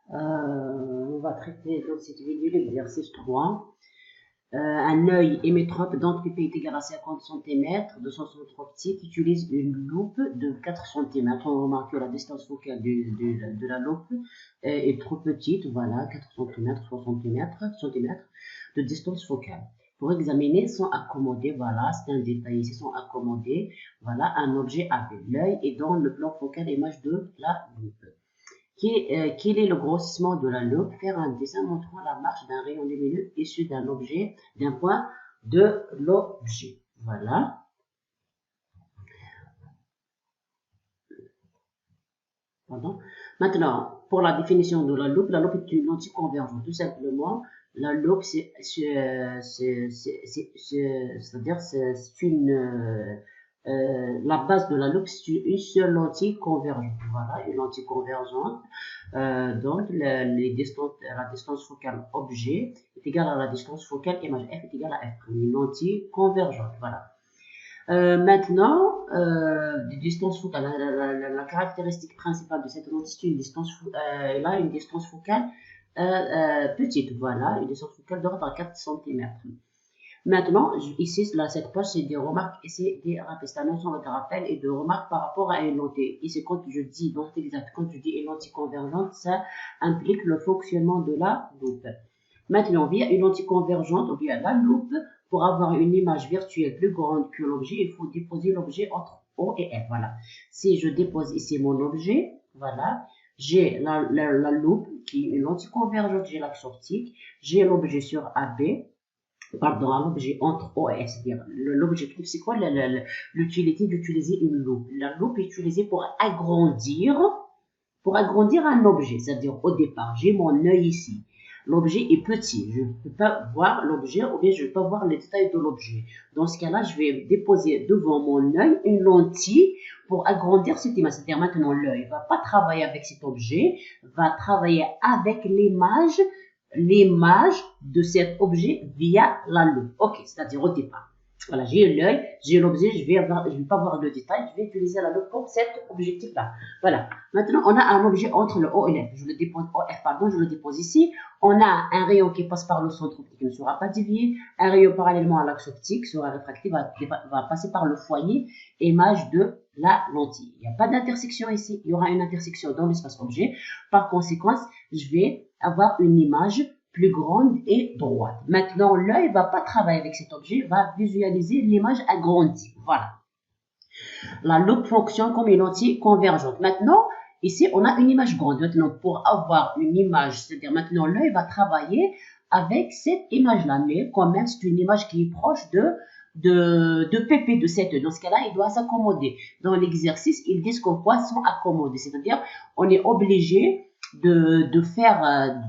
On va traiter dans cette vidéo l'exercice 3. Un œil hémétrope dont PP est égal à 50 cm de son centre optique utilise une loupe de 4 cm. On remarque que la distance focale de la loupe est trop petite, voilà, 4 cm, 60 cm de distance focale. Pour examiner, sont accommodés, voilà, c'est un détail ici, sont accommodés, voilà, un objet AB. L'œil est dans le plan focal image de la loupe. Quel est le grossissement de la loupe? Faire un dessin montrant la marche d'un rayon lumineux issu d'un objet, d'un point de l'objet. Voilà. Pardon. Maintenant, pour la définition de la loupe est une lentille convergente. Tout simplement, la loupe, c'est-à-dire c'est une la base de la loupe, c'est une seule lentille convergente. Voilà, une lentille convergente. Donc, la distance focale objet est égale à la distance focale image. F est égale à F'. Une lentille convergente. Voilà. Maintenant, distance focale, la caractéristique principale de cette lentille, c'est une distance, là, une distance focale petite. Voilà, une distance focale d'ordre à 4 cm. Maintenant, ici, là, cette page, c'est des remarques et c'est des rappels. C'est un ensemble de rappels et de remarques par rapport à une lentille. Ici, quand je dis, donc exact, quand je dis une lentille convergente, ça implique le fonctionnement de la loupe. Maintenant, via une lentille convergente ou via la loupe, pour avoir une image virtuelle plus grande que l'objet, il faut déposer l'objet entre O et F. Voilà. Si je dépose ici mon objet, voilà, j'ai la loupe qui est une lentille convergente, j'ai l'axe optique, j'ai l'objet sur AB, pardon, à l'objet entre O et F. C'est-à-dire, l'objectif, c'est quoi l'utilité d'utiliser une loupe? La loupe est utilisée pour agrandir un objet. C'est-à-dire, au départ, j'ai mon œil ici. L'objet est petit, je ne peux pas voir l'objet ou bien je ne peux pas voir les détails de l'objet. Dans ce cas-là, je vais déposer devant mon œil une lentille pour agrandir cette image. C'est-à-dire maintenant, l'œil ne va pas travailler avec cet objet, va travailler avec l'image de cet objet via la loupe. Ok, c'est-à-dire au départ. Voilà, j'ai l'œil, j'ai l'objet, je vais pas voir le détail, je vais utiliser la loupe pour cet objectif-là. Voilà. Maintenant, on a un objet entre le O et l'F. Je le dépose ici. On a un rayon qui passe par le centre optique qui ne sera pas dévié. Un rayon parallèlement à l'axe optique sera réfracté, va passer par le foyer image de la lentille. Il n'y a pas d'intersection ici. Il y aura une intersection dans l'espace objet. Par conséquent, je vais avoir une image plus grande et droite. Maintenant, l'œil ne va pas travailler avec cet objet, va visualiser l'image agrandie. Voilà. La loupe fonctionne comme une lentille convergente. Maintenant, ici, on a une image grande. Maintenant, pour avoir une image, c'est-à-dire maintenant, l'œil va travailler avec cette image-là. Mais quand même, c'est une image qui est proche de PP de cette œil. Dans ce cas-là, il doit s'accommoder. Dans l'exercice, ils disent qu'on doit s'accommoder. C'est-à-dire, on est obligé de faire,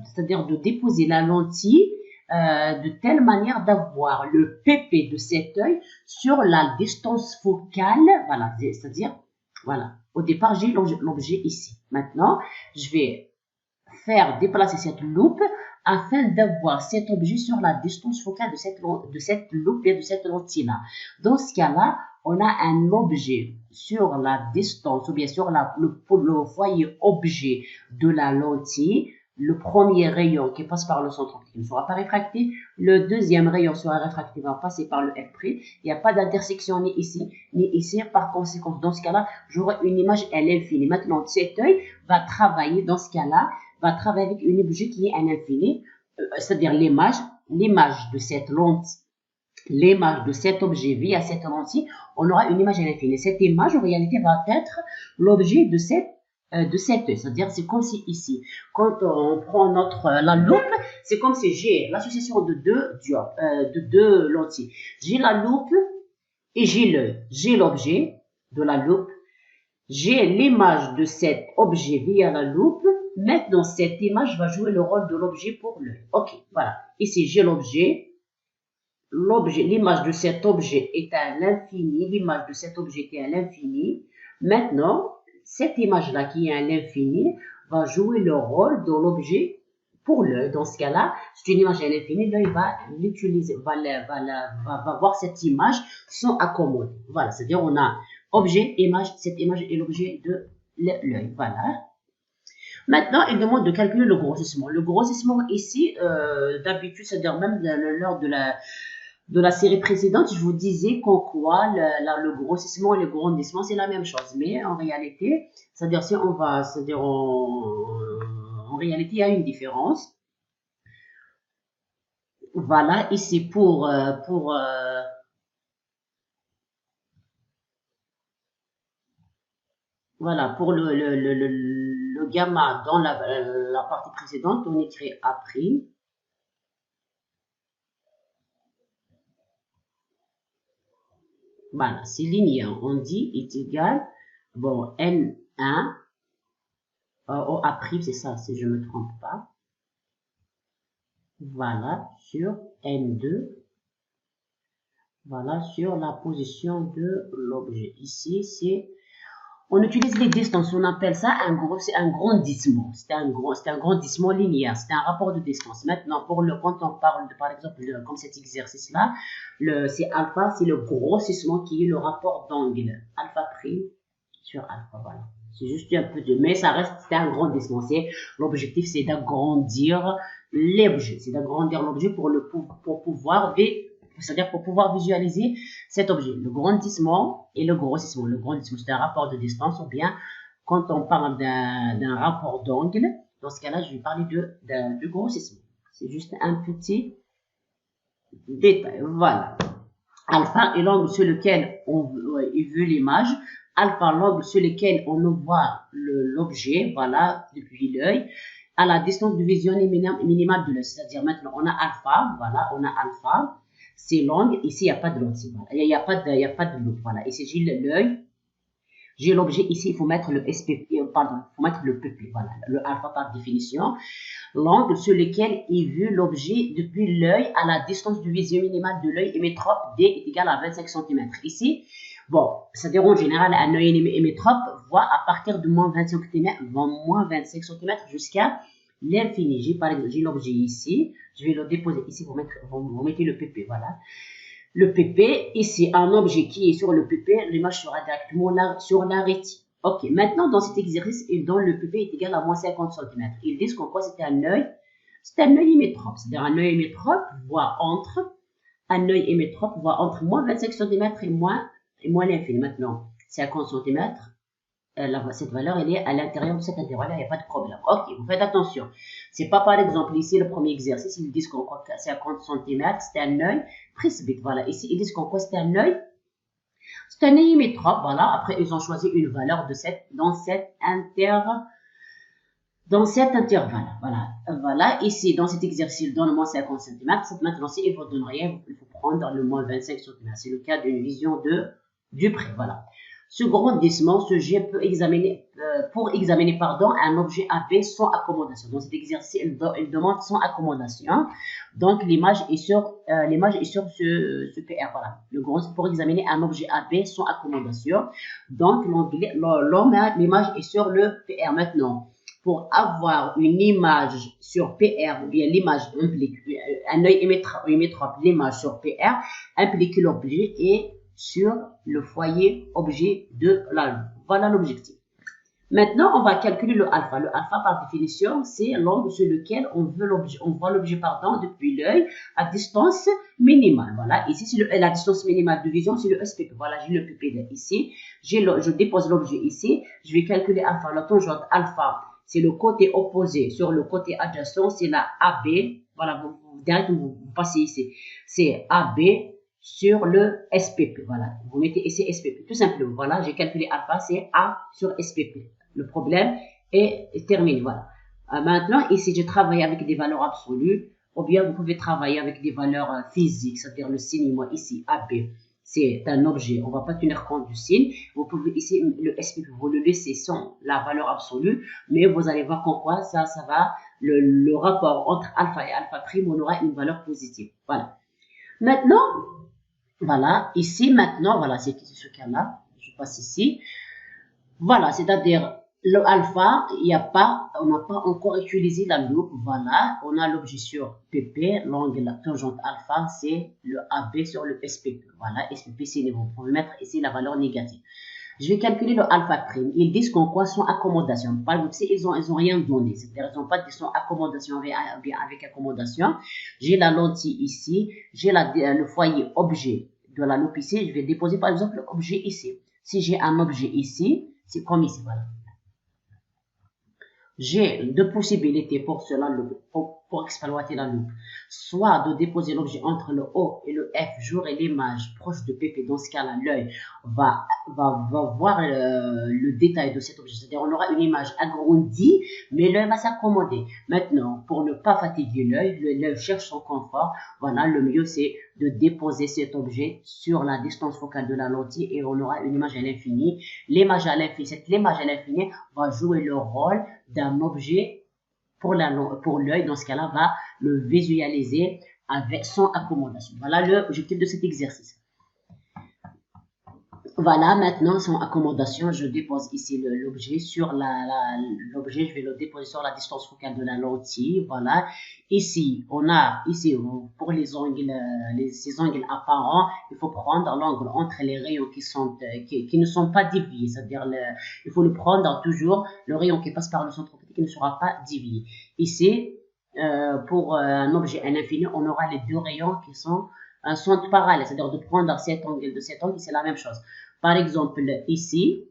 c'est-à-dire de déposer la lentille de telle manière d'avoir le PP de cet œil sur la distance focale, voilà, c'est-à-dire, voilà, au départ j'ai l'objet ici. Maintenant, je vais faire déplacer cette loupe afin d'avoir cet objet sur la distance focale de cette loupe et de cette lentille-là. Dans ce cas-là, on a un objet sur la distance ou bien sur le foyer objet de la lentille. Le premier rayon qui passe par le centre optique ne sera pas réfracté. Le deuxième rayon sera réfracté, va passer par le F'. Il n'y a pas d'intersection ni ici, ni ici. Par conséquent, dans ce cas-là, j'aurai une image à l'infini. Maintenant, cet œil va travailler, dans ce cas-là, va travailler avec une objet qui est à l'infini, c'est-à-dire l'image de cette lentille. L'image de cet objet via cette lentille, on aura une image à l'infini. Cette image, en réalité, va être l'objet de cette œil. C'est-à-dire, c'est comme si ici, quand on prend la loupe, c'est comme si j'ai l'association de deux lentilles. J'ai la loupe et j'ai l'œil. J'ai l'objet de la loupe. J'ai l'image de cet objet via la loupe. Maintenant, cette image va jouer le rôle de l'objet pour l'œil. Ok, voilà. Ici, j'ai l'objet. L'image de cet objet est à l'infini. L'image de cet objet est à l'infini. Maintenant, cette image-là qui est à l'infini va jouer le rôle de l'objet pour l'œil. Dans ce cas-là, c'est une image à l'infini. L'œil va l'utiliser, va voir cette image sans accommoder. Voilà, c'est-à-dire on a objet, image, cette image est l'objet de l'œil. Voilà. Maintenant, il demande de calculer le grossissement. Le grossissement ici, d'habitude, c'est-à-dire même lors de la série précédente, je vous disais qu'en quoi le grossissement et le grandissement, c'est la même chose. Mais en réalité, c'est-à-dire si on va, c'est-à-dire en réalité, il y a une différence. Voilà, ici voilà, pour le gamma dans la partie précédente, on écrit A'. Voilà, c'est linéaire. On dit est égal, bon, N1, au A', c'est ça, si je ne me trompe pas. Voilà, sur N2. Voilà, sur la position de l'objet. Ici, on utilise les distances, on appelle ça c'est un grandissement. C'est un grandissement linéaire, c'est un rapport de distance. Maintenant, quand on parle de, par exemple, comme cet exercice-là, c'est alpha, c'est le grossissement qui est le rapport d'angle. Alpha prime sur alpha, voilà. C'est juste un peu de, mais ça reste, c'est un grandissement. L'objectif, c'est d'agrandir l'objet. C'est d'agrandir l'objet pour pouvoir c'est-à-dire pour pouvoir visualiser cet objet. Le grandissement et le grossissement. Le grandissement, c'est un rapport de distance, ou bien quand on parle d'un rapport d'angle, dans ce cas-là, je vais parler du grossissement. C'est juste un petit détail. Voilà. Alpha est l'angle sur lequel il veut l'image. Alpha, l'angle sur lequel on voit l'objet, voilà, depuis l'œil, à la distance de vision minimale de l'œil. C'est-à-dire maintenant, on a alpha, voilà, on a alpha. C'est l'angle, ici il n'y a pas de l'autre, voilà. Il n'y a pas de l'autre, voilà. Ici j'ai l'œil, j'ai l'objet, ici il faut mettre le SPP, pardon, il faut mettre le PP, voilà, le alpha par définition. L'angle sur lequel est vu l'objet depuis l'œil à la distance de vision minimale de l'œil hémétrope D est égal à 25 cm. Ici, bon, c'est-à-dire en général, un œil hémétrope voit à partir de moins 25 cm jusqu'à l'infini. J'ai par exemple, j'ai l'objet ici, je vais le déposer ici, vous mettez le PP, voilà. Le PP, ici, un objet qui est sur le PP, l'image sera directement sur la rétine. Ok, maintenant dans cet exercice, il donne le PP est égal à moins 50 cm. Ils disent qu'en quoi c'est un œil hémétrope. C'est-à-dire un œil hémétrope voit entre moins 25 cm et moins l'infini. Maintenant, 50 cm, cette valeur, elle est à l'intérieur de cet intervalle, il n'y a pas de problème. Ok, vous faites attention. C'est pas par exemple ici le premier exercice, ils disent qu'on croit que 50 cm, c'est un œil presbyte. Voilà, ici ils disent qu'on croit que c'est un œil hémétrope. Voilà, après ils ont choisi une valeur dans cet intervalle. Voilà, ici dans cet exercice, donne moins 50 cm. Maintenant, si il vous donne rien, il faut prendre le moins 25 cm. C'est le cas d'une vision du près. Voilà. Ce grandissement, ce jet peut examiner, un objet AB sans accommodation. Dans cet exercice, il demande sans accommodation. Donc, l'image est sur ce PR. Voilà. Le grand, c'est pour examiner un objet AB sans accommodation. Donc, l'image est sur le PR. Maintenant, pour avoir une image sur PR, ou bien l'image implique, un œil hémétrope, l'image sur PR implique que l'objet est sur le foyer objet de la loupe. Voilà l'objectif. Maintenant, on va calculer le alpha. Le alpha, par définition, c'est l'angle sur lequel on voit l'objet depuis l'œil à distance minimale. Voilà, ici, c'est la distance minimale de vision, c'est le SPP. Voilà, j'ai le PP ici. Je dépose l'objet ici. Je vais calculer alpha. La tangente alpha, c'est le côté opposé sur le côté adjacent, c'est la AB. Voilà, vous passez ici. C'est AB sur le SPP. Voilà, vous mettez ici SPP, tout simplement. Voilà, j'ai calculé alpha, c'est A sur SPP. Le problème est terminé. Voilà. Maintenant, ici, je travaille avec des valeurs absolues, ou bien vous pouvez travailler avec des valeurs physiques, c'est-à-dire le signe, moi, ici, AB, c'est un objet. On ne va pas tenir compte du signe. Vous pouvez ici, le SPP, vous le laissez sans la valeur absolue, mais vous allez voir qu'en quoi ça va, le rapport entre alpha et alpha prime, on aura une valeur positive. Voilà. Maintenant, voilà, ici, maintenant, voilà, c'est ce cas-là. Je passe ici. Voilà, c'est-à-dire, le alpha, on n'a pas encore utilisé la loupe. Voilà, on a l'objet sur PP, l'angle, la tangente alpha, c'est le AB sur le SPP. Voilà, SPP, c'est vous pouvez mettre ici la valeur négative. Je vais calculer le alpha prime. Ils disent qu'en quoi sans accommodation. Par exemple, si ils ont rien donné, c'est-à-dire ils n'ont pas dit sans accommodation avec accommodation. J'ai la lentille ici, j'ai le foyer objet de la loupe ici. Je vais déposer par exemple l'objet ici. Si j'ai un objet ici, c'est comme ici, voilà. J'ai deux possibilités pour cela, pour exploiter la loupe. Soit de déposer l'objet entre le O et le F, j'aurai l'image proche de PP. Dans ce cas-là, l'œil va voir le détail de cet objet. C'est-à-dire, on aura une image agrandie, mais l'œil va s'accommoder. Maintenant, pour ne pas fatiguer l'œil cherche son confort. Voilà, le mieux, c'est de déposer cet objet sur la distance focale de la lentille et on aura une image à l'infini. L'image à l'infini va jouer le rôle d'un objet pour l'œil. Dans ce cas-là, va le visualiser avec son accommodation. Voilà l'objectif de cet exercice. Voilà, maintenant, son accommodation, je dépose ici l'objet sur l'objet, je vais le déposer sur la distance focale de la lentille. Voilà. Ici, on a, ici, pour les angles, ces angles apparents, il faut prendre l'angle entre les rayons qui ne sont pas déviés. C'est-à-dire, il faut le prendre toujours, le rayon qui passe par le centre optique qui ne sera pas dévié. Ici, pour un objet à l'infini, on aura les deux rayons qui sont parallèles. C'est-à-dire de prendre cet angle de cet angle, c'est la même chose. Par exemple, ici,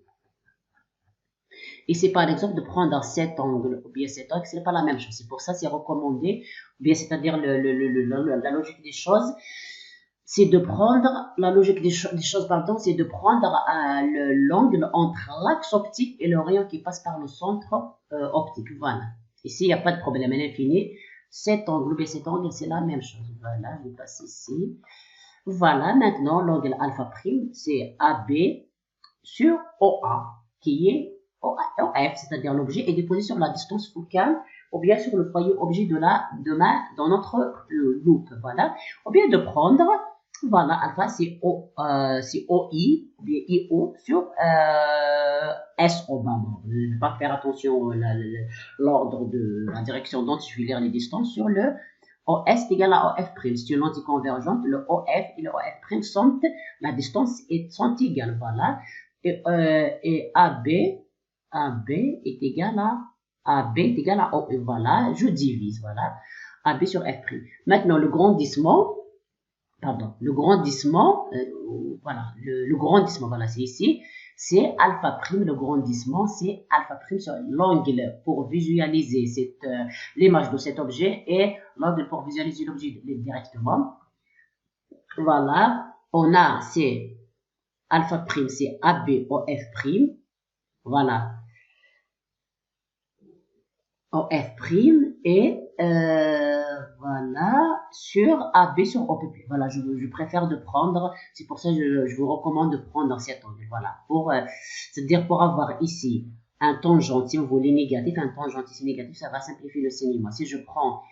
par exemple, de prendre cet angle ou bien cet angle, ce n'est pas la même chose. C'est pour ça c'est recommandé, ou bien c'est-à-dire la logique des choses, c'est de prendre, la logique des choses, pardon, c'est de prendre l'angle entre l'axe optique et le rayon qui passe par le centre optique. Voilà. Ici, il n'y a pas de problème à l'infini. Cet angle ou bien cet angle, c'est la même chose. Voilà, je passe ici. Voilà, maintenant, l'angle alpha prime, c'est AB sur OA, qui est OF, c'est-à-dire l'objet est déposé sur la distance focale, ou bien sur le foyer objet dans notre loupe, voilà. Ou bien de prendre, voilà, alpha, c'est OI, ou bien IO sur SO. Bon, je ne vais pas faire attention à l'ordre de la direction dont je vais lire les distances sur le OS est égal à OF'. C'est une lentille convergente. Le OF et le OF' sont la distance sont égales. Voilà. Et AB est égal à OE. Voilà. Je divise. Voilà. AB sur F'. Maintenant, le grandissement. Pardon. Le grandissement. Voilà. Le grandissement. Voilà. C'est ici. C'est alpha prime, le grandissement, c'est alpha prime sur l'angle pour visualiser l'image de cet objet et l'angle pour visualiser l'objet directement. Voilà, on a, c'est alpha prime, c'est AB OF prime. Voilà. OF prime et voilà sur AB sur OP. Voilà, je préfère de prendre, c'est pour ça que je vous recommande de prendre cet angle. Voilà, c'est-à-dire pour avoir ici un tangent, si vous voulez négatif, un tangent ici négatif, ça va simplifier le cinéma. Si je prends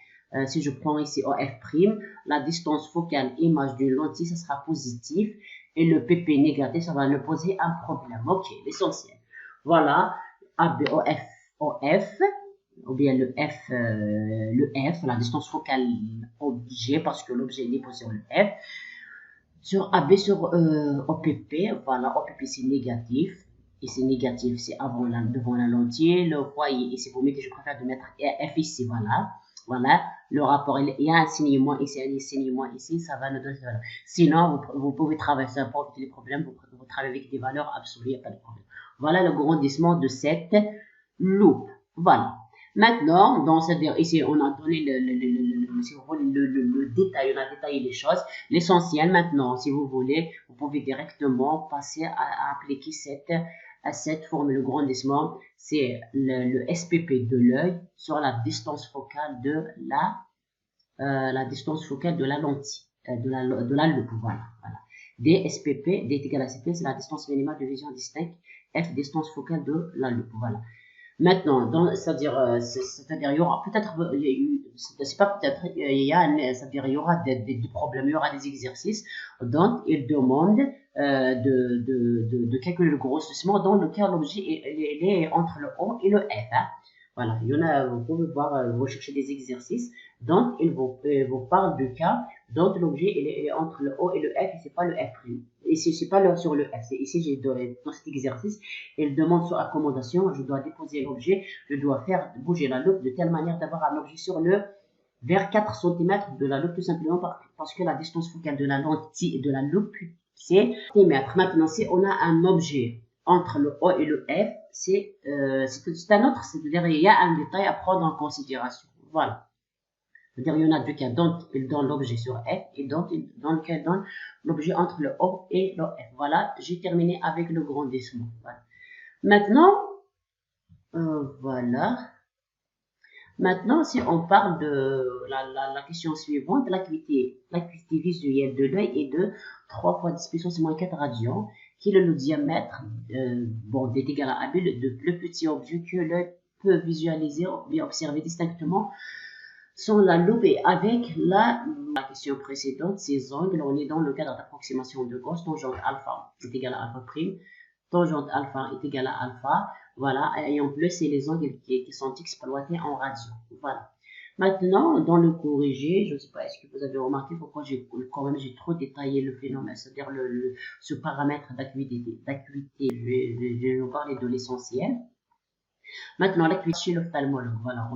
ici OF prime, la distance focale image d'une lentille, ça sera positif et le PP négatif, ça va nous poser un problème. Ok, l'essentiel. Voilà, AB OF. Ou bien le F, la distance focale objet, parce que l'objet est déposé sur le F, sur AB sur OPP, voilà, OPP c'est négatif, et c'est négatif, c'est devant la lentille, le foyer, ici vous mettez, je préfère de mettre F ici, voilà, le rapport, il y a un signe moins ici, un signe moins ici, ça va nous donner, voilà. Sinon, vous pouvez travailler, ça pour éviter les problèmes, vous travaillez avec des valeurs absolues, il n'y a pas de problème. Voilà le grandissement de cette loupe, voilà. Maintenant, c'est-à-dire ici, on a donné si vous voulez, le détail, on a détaillé les choses. L'essentiel maintenant, si vous voulez, vous pouvez directement passer à appliquer cette formule. Le grandissement, c'est le SPP de l'œil sur la distance focale de la distance focale de la lentille, de la loupe, voilà. D SPP, D est égal à SPP, c'est la distance minimale de vision distincte, F distance focale de la loupe, voilà. Maintenant, c'est-à-dire, il y aura peut-être, c'est pas peut-être, c'est-à-dire, il y aura des problèmes, il y aura des exercices, donc il demande de calculer le grossissement dans lequel l'objet est entre le O et le F. Hein. Voilà, il y en a, vous pouvez voir, rechercher des exercices. Donc, vous parle du cas dont l'objet est entre le O et le F, et c'est pas le F'. Ici, c'est pas le, sur le F. Ici, j'ai donné dans cet exercice, il demande sur accommodation, je dois déposer l'objet, je dois faire bouger la loupe de telle manière d'avoir un objet sur le vers 4 cm de la loupe, tout simplement parce que la distance focale de la lentille et de la loupe, c'est 10 mètres. Maintenant, si on a un objet entre le O et le F, c'est un autre, c'est-à-dire il y a un détail à prendre en considération. Voilà. C'est-à-dire il y en a deux cas, dont il donne l'objet sur F et dans lequel il donne l'objet entre le O et le F. Voilà, j'ai terminé avec le grandissement. Voilà. Maintenant, voilà. Maintenant, si on parle de la question suivante, l'acuité visuelle de l'œil est de 3 fois 10 puissance moins 4 radians, qui est le diamètre est égal à 1 de plus petit objet que l'œil peut visualiser ou bien observer distinctement sans la loupe. Et avec la question précédente, ces angles, on est dans le cadre d'approximation de Gauss, tangente alpha est égal à alpha prime, tangente alpha est égal à alpha. Voilà, et en plus, c'est les angles qui sont exploités en radio. Voilà. Maintenant, dans le corrigé, je ne sais pas, est-ce que vous avez remarqué pourquoi j'ai trop détaillé le phénomène, c'est-à-dire ce paramètre d'acuité. Je vais vous parler de l'essentiel. Maintenant, l'acuité chez l'ophtalmologue. Voilà,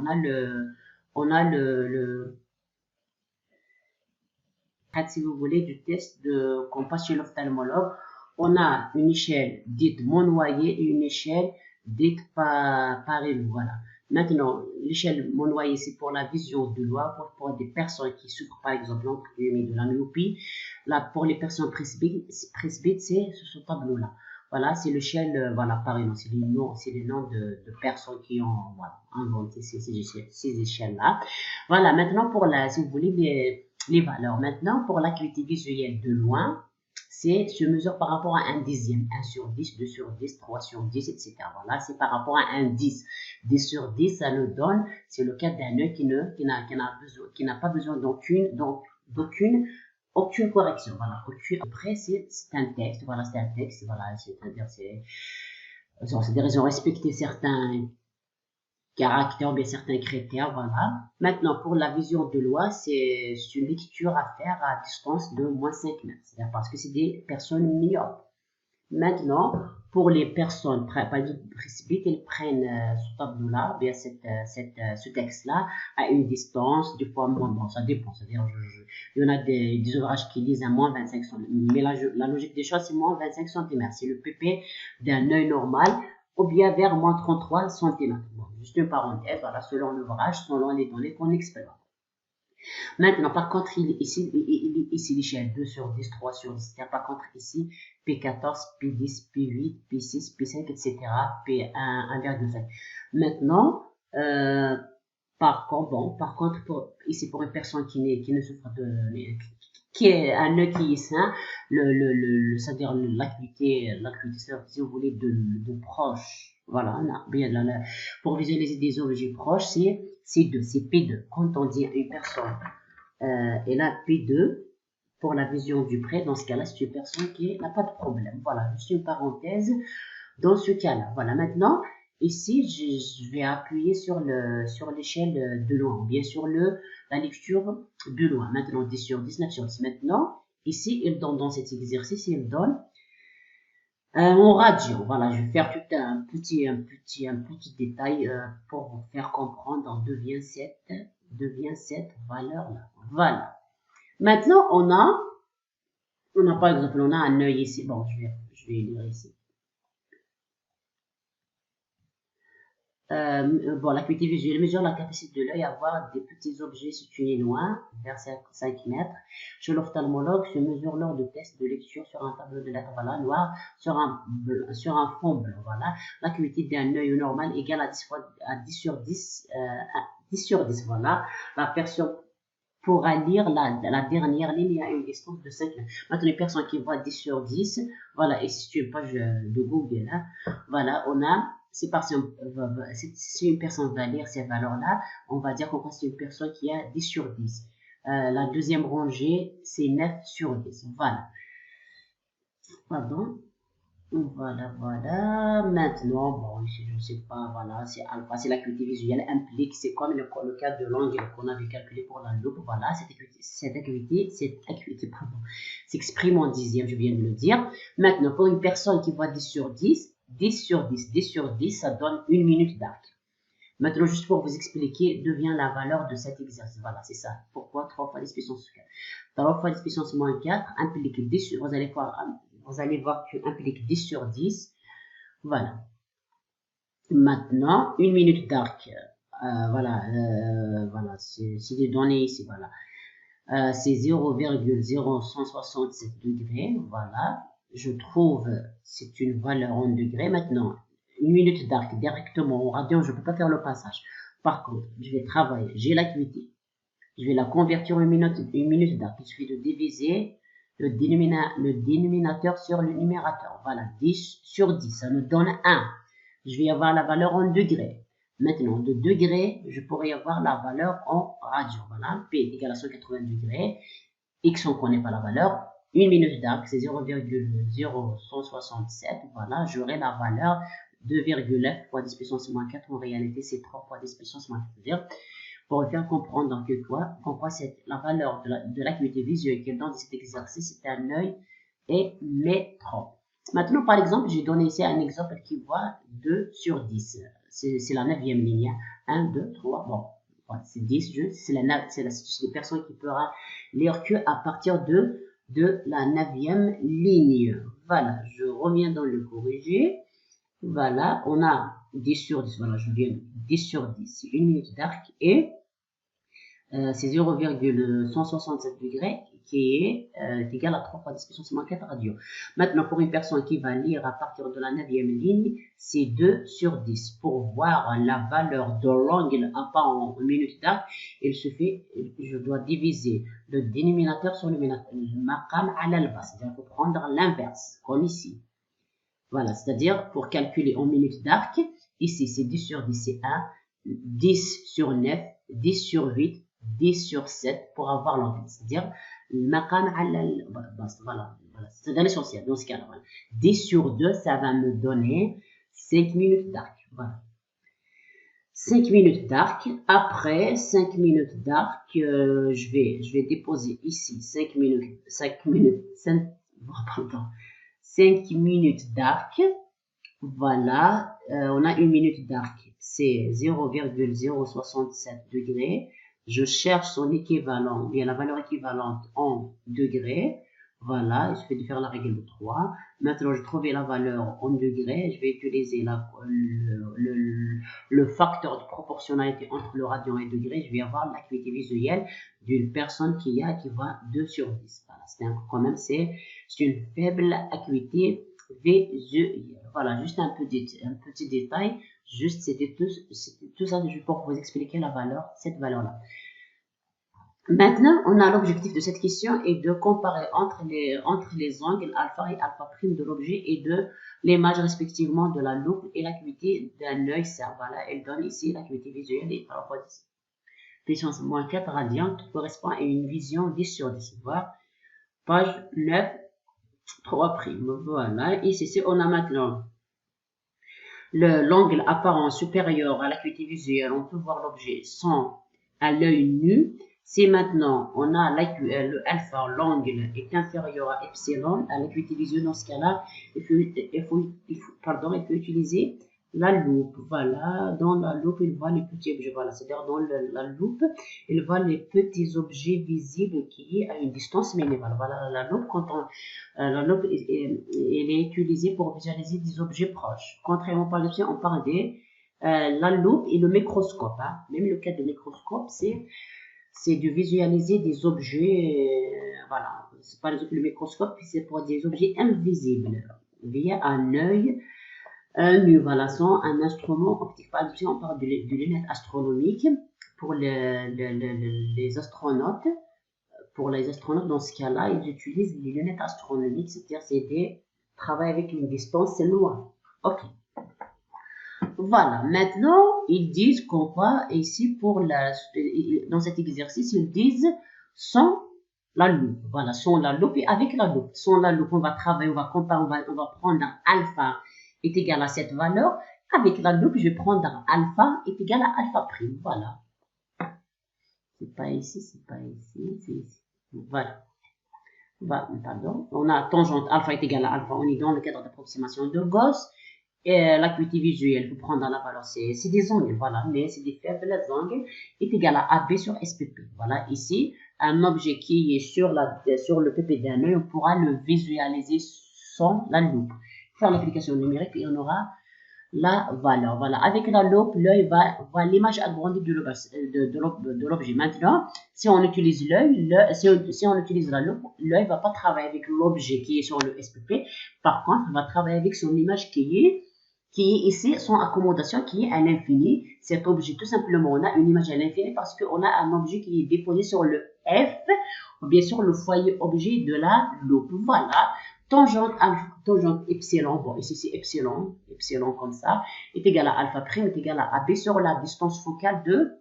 si vous voulez, du test qu'on passe chez l'ophtalmologue. On a une échelle dite monoyée et une échelle dite Pareillo. Voilà. Maintenant, l'échelle monoyée, c'est pour la vision de loin, pour des personnes qui souffrent, par exemple, de la myopie. Là, pour les personnes presbytes, c'est ce tableau-là. Voilà, c'est l'échelle, voilà, Pareillo. C'est les noms de personnes qui ont inventé ces échelles-là. Voilà, maintenant, si vous voulez, les valeurs. Maintenant, pour l'acuité visuelle de loin, se mesure par rapport à un dixième, 1 sur 10, 2 sur 10, 3 sur 10, etc. Voilà, c'est par rapport à un 10. 10 sur 10, ça nous donne, c'est le cas d'un œil qui n'a pas besoin d'aucune correction. Voilà, après, c'est un texte, voilà, c'est-à-dire, ils ont respecté certains caractères, bien certains critères, voilà. Maintenant, pour la vision de loin, c'est une lecture à faire à distance de moins 5 mètres, c'est-à-dire parce que c'est des personnes myopes. Maintenant, pour les personnes, par exemple, précipites, ils prennent ce tableau-là, bien ce texte-là, à une distance, des fois moins, bon, ça dépend, c'est-à-dire, il y en a des ouvrages qui disent à moins 25 cm, mais la logique des choses, c'est moins 25 cm, c'est le pp d'un œil normal, ou bien vers moins 33 cm. Bon, juste une parenthèse, voilà, selon l'ouvrage, selon les données qu'on exploite. Maintenant, par contre, ici l'échelle 2 sur 10, 3 sur 10. Par contre, ici, P14, P10, P8, P6, P5, etc. P1, 1,5. Maintenant, par contre, ici, pour une personne qui ne souffre qui est un œil qui est sain, c'est-à-dire l'acuité, si vous voulez, de proche. Voilà, bien là, pour visualiser des objets proches, c'est P2. Quand on dit à une personne, elle a P2 pour la vision du près, dans ce cas-là, c'est une personne qui n'a pas de problème. Voilà, juste une parenthèse dans ce cas-là. Voilà, maintenant, ici, je vais appuyer sur l'échelle de loin, bien sûr, la lecture de loin. Maintenant, 10 sur 10, 9 sur 10. Maintenant, ici, dans cet exercice, il donne en radio. Voilà, je vais faire tout un petit détail pour vous faire comprendre d'où vient cette valeur-là. Voilà. Maintenant, on a par exemple, on a un œil ici. Bon, je vais lire ici. L'acuité visuelle mesure la capacité de l'œil à voir des petits objets situés loin, vers 5 mètres. Chez l'ophtalmologue, se mesure lors de tests de lecture sur un tableau de lettres noir sur un fond blanc. Voilà. L'acuité d'un œil normal égale à 10 sur 10. 10 sur 10, voilà. La personne pourra lire la dernière ligne à une distance de 5 mètres. Maintenant, les personnes qui voient 10 sur 10, voilà, et si tu es une page de Google, là, voilà, on a si une personne va lire ces valeurs-là, on va dire qu'on c'est une personne qui a 10 sur 10. La deuxième rangée, c'est 9 sur 10. Voilà. Pardon. Voilà, voilà. Maintenant, bon, ici, je ne sais pas, voilà, c'est alpha, c'est l'acuité visuelle implique, c'est comme le cas de l'angle qu'on avait calculé pour la loupe. Voilà, cette acuité, pardon, s'exprime en dixième, je viens de le dire. Maintenant, pour une personne qui voit 10 sur 10, 10 sur 10, 10 sur 10, ça donne 1 minute d'arc. Maintenant, juste pour vous expliquer, devient la valeur de cet exercice. Voilà, c'est ça. Pourquoi 3 fois 10 puissance 4? 3 fois 10 puissance moins 4 implique 10 sur, vous allez voir que implique 10 sur 10. Voilà. Maintenant, 1 minute d'arc. Voilà, voilà, c'est des données ici, voilà. C'est 0,0167 degrés, voilà. Je trouve, c'est une valeur en degrés. Maintenant, 1 minute d'arc directement au radian, je ne peux pas faire le passage. Par contre, je vais travailler, j'ai l'acuité. Je vais la convertir en une minute d'arc. Il suffit de diviser le dénominateur sur le numérateur. Voilà, 10 sur 10, ça me donne 1. Je vais avoir la valeur en degrés. Maintenant, de degrés, je pourrais avoir la valeur en radian. Voilà, P est égal à 180 degrés. X, on ne connaît pas la valeur. 1 minute d'arc, c'est 0,0167. Voilà, j'aurai la valeur 2,f fois 10 puissance moins 4. En réalité, c'est 3 fois 10 puissance moins 4. C'est-à-dire, pour faire comprendre que pourquoi la valeur de l'acuité visuelle qui est dans cet exercice, c'est un œil et métropes. Maintenant, par exemple, j'ai donné ici un exemple qui voit 2 sur 10. C'est la 9e ligne. 1, 2, 3, bon, c'est 10, c'est des personnes qui pourront lire que à partir de la 9e ligne. Voilà, je reviens dans le corrigé. Voilà, on a 10 sur 10, voilà, je viens 10 sur 10, c'est 1 minute d'arc et c'est 0,167 degrés qui est égal à 3 fois 10 puissance moins 4 radians. Maintenant, pour une personne qui va lire à partir de la 9e ligne, c'est 2 sur 10. Pour voir la valeur de l'angle à part en minute d'arc, il suffit, je dois diviser le dénominateur sur le maqam à l'alba, c'est-à-dire qu'il faut prendre l'inverse, comme ici. Voilà, c'est-à-dire pour calculer en minute d'arc, ici c'est 10 sur 10, c'est 1, 10 sur 9, 10 sur 8, 10 sur 7 pour avoir l'angle. C'est-à-dire, voilà, c'est dans l'essentiel, dans ce cas-là. Voilà. 10 sur 2, ça va me donner 5 minutes d'arc. Voilà. 5 minutes d'arc. Après 5 minutes d'arc, je vais déposer ici 5 minutes, 5 d'arc. Voilà, on a 1 minute d'arc, c'est 0,067 degrés. Je cherche son équivalent, bien la valeur équivalente en degrés. Voilà, il suffit de faire la règle de 3. Maintenant, je trouve la valeur en degrés. Je vais utiliser le facteur de proportionnalité entre le radian et le degré. Je vais avoir l'acuité visuelle d'une personne qui voit 2 sur 10. Voilà, quand même, c'est une faible acuité visuelle. Voilà, juste un petit détail. Juste, c'était tout ça juste pour vous expliquer cette valeur-là. Maintenant, on a l'objectif de cette question est de comparer entre les angles alpha et alpha prime de l'objet et de l'image respectivement de la loupe et l'acuité d'un œil serre. Voilà, elle donne ici l'acuité visuelle et 3 fois 10 puissance moins 4 radians qui correspond à une vision 10 sur 10. Voilà, page 9, 3 prime. Voilà, ici on a maintenant l'angle apparent supérieur à l'acuité visuelle. On peut voir l'objet sans à l'œil nu. Si maintenant on a le alpha, l'angle est inférieur à epsilon, à l'acuité visuelle, dans ce cas-là, il faut utiliser la loupe. Voilà, dans la loupe, il voit les petits objets. Voilà, c'est-à-dire dans la loupe, il voit les petits objets visibles qui est à une distance minimale. Voilà, la loupe, la loupe elle est utilisée pour visualiser des objets proches. Contrairement, par exemple, on parle la loupe et le microscope. Hein. Même le cas de microscope, c'est de visualiser des objets, voilà, par exemple le microscope, c'est pour des objets invisibles via un œil nu, voilà, sans un instrument optique. Par exemple, on parle de lunettes astronomiques pour les astronautes. Pour les astronautes, dans ce cas-là, ils utilisent les lunettes astronomiques, c'est-à-dire c'est travaillent avec une distance loin. Ok. Voilà, maintenant, ils disent qu'on va ici dans cet exercice, ils disent sans la loupe. Voilà, sans la loupe et avec la loupe. Sans la loupe, on va travailler, on va comparer, on va prendre alpha est égal à cette valeur. Avec la loupe, je vais prendre alpha est égal à alpha prime. Voilà. C'est pas ici, c'est pas ici, c'est ici. Voilà. Pardon. On a tangente alpha est égal à alpha. On est dans le cadre d'approximation de Gauss. Et l'acuité visuelle, vous prendre la valeur, c'est des angles, voilà, mais c'est des faibles angles, est égal à AB sur SPP. Voilà, ici, un objet qui est sur le PP d'un œil, on pourra le visualiser sans la loupe. Faire l'application numérique et on aura la valeur. Voilà, avec la loupe, l'œil va l'image agrandie de l'objet. Maintenant, si on utilise l'œil, si on utilise la loupe, l'œil va pas travailler avec l'objet qui est sur le SPP. Par contre, il va travailler avec son image qui est ici, son accommodation qui est à l'infini. Cet objet, tout simplement, on a une image à l'infini parce qu'on a un objet qui est déposé sur le F, ou bien sur le foyer objet de la loupe. Voilà. Tangente epsilon, bon ici c'est epsilon comme ça, est égal à alpha prime est égal à AB sur la distance focale de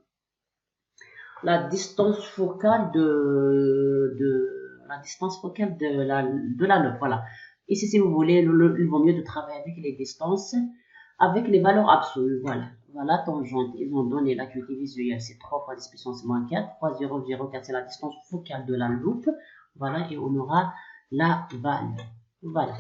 la loupe. Voilà. Ici, si vous voulez, il vaut mieux de travailler avec les distances, avec les valeurs absolues. Voilà. Voilà, tangente. Ils ont donné l'acuité visuelle, c'est 3 fois 10 puissance moins 4. 3,004, c'est la distance focale de la loupe. Voilà, et on aura la valeur. Voilà.